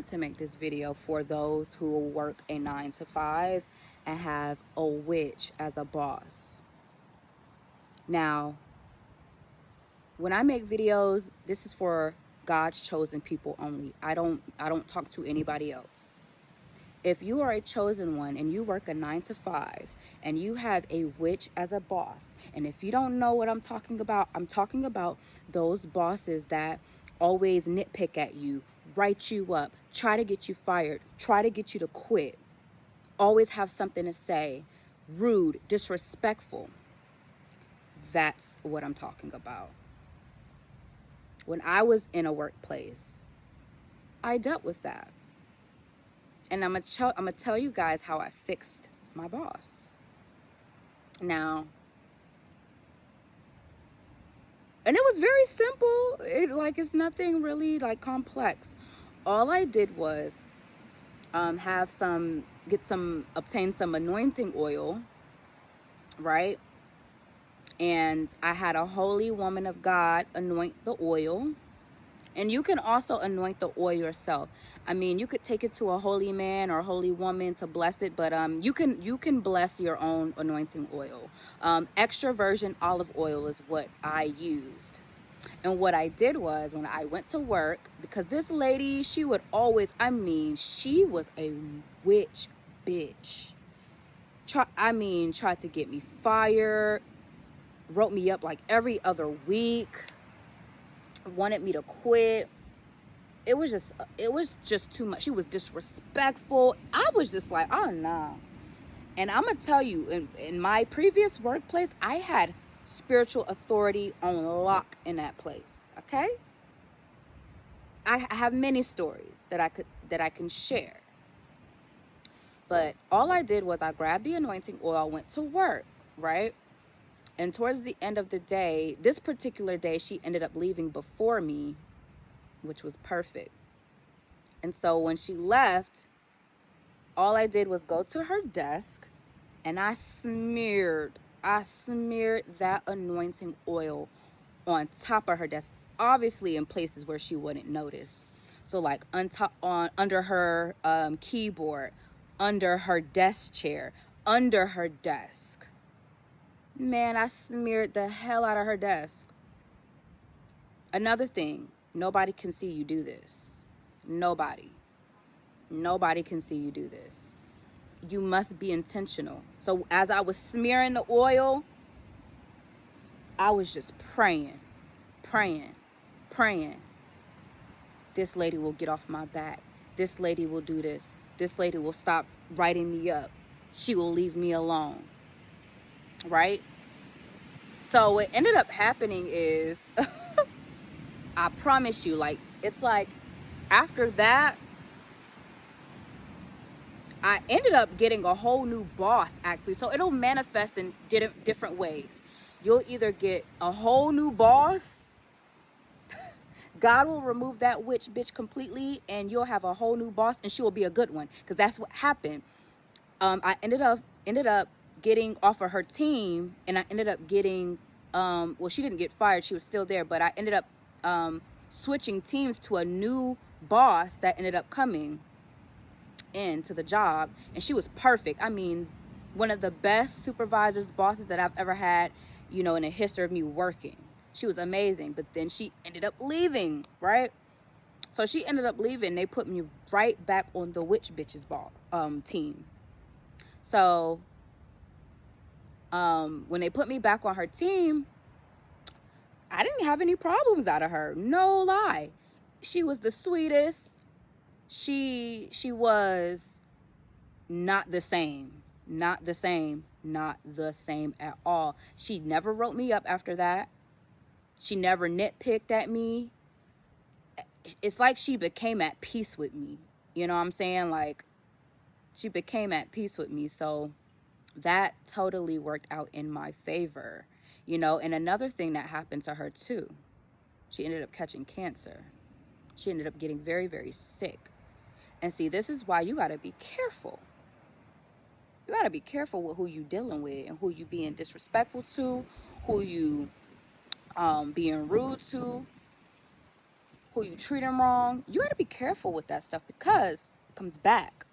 To make this video for those who work a 9 to 5 and have a witch as a boss. Now, when I make videos, this is for God's chosen people only. I don't talk to anybody else. If you are a chosen one and you work a 9 to 5 and you have a witch as a boss, and if you don't know what I'm talking about those bosses that always nitpick at you, write you up, try to get you fired, try to get you to quit, always have something to say, rude, disrespectful. That's what I'm talking about. When I was in a workplace, I dealt with that. And I'm gonna tell you guys how I fixed my boss. Now, and it was very simple. It's nothing really complex. All I did was obtain some anointing oil, right? And I had a holy woman of God anoint the oil. And you can also anoint the oil yourself. I mean, you could take it to a holy man or a holy woman to bless it, but you can bless your own anointing oil. Extra virgin olive oil is what I used. And what I did was, when I went to work, because this lady, she would always, she was a witch bitch. Tried to get me fired, wrote me up like every other week, wanted me to quit. It was just too much. She was disrespectful. I was just like, oh no. And I'm gonna tell you, in my previous workplace, I had spiritual authority on lock in that place. Okay, I have many stories that I can share. But all I did was I grabbed the anointing oil, went to work, right? And towards the end of the day, this particular day, she ended up leaving before me, which was perfect. And so when she left, all I did was go to her desk and I smeared that anointing oil on top of her desk, obviously in places where she wouldn't notice. So under her keyboard, under her desk chair, under her desk. Man, I smeared the hell out of her desk. Another thing, nobody can see you do this. Nobody can see you do this. You must be intentional. So as I was smearing the oil, I was just praying. This lady will get off my back. This lady will do this. This lady will stop writing me up. She will leave me alone. Right? So what ended up happening is, I promise you, it's like after that, I ended up getting a whole new boss, actually. So it'll manifest in different ways. You'll either get a whole new boss, God will remove that witch bitch completely, and you'll have a whole new boss, and she will be a good one. Because that's what happened. I ended up getting off of her team, and I ended up getting, well, she didn't get fired. She was still there, but I ended up switching teams to a new boss that ended up coming into the job, and she was perfect. I mean, one of the best supervisors, bosses that I've ever had, in the history of me working. She was amazing, but then she ended up leaving, right? So she ended up leaving. They put me right back on the witch bitches team. So when they put me back on her team, I didn't have any problems out of her. No lie. She was the sweetest. She was not the same at all. She never wrote me up after that. She never nitpicked at me. It's like she became at peace with me. You know what I'm saying? Like, she became at peace with me. So that totally worked out in my favor. And another thing that happened to her too, she ended up catching cancer. She ended up getting very, very sick. And see, this is why you got to be careful. You got to be careful with who you dealing with and who you being disrespectful to, who you being rude to, who you treating wrong. You got to be careful with that stuff because it comes back.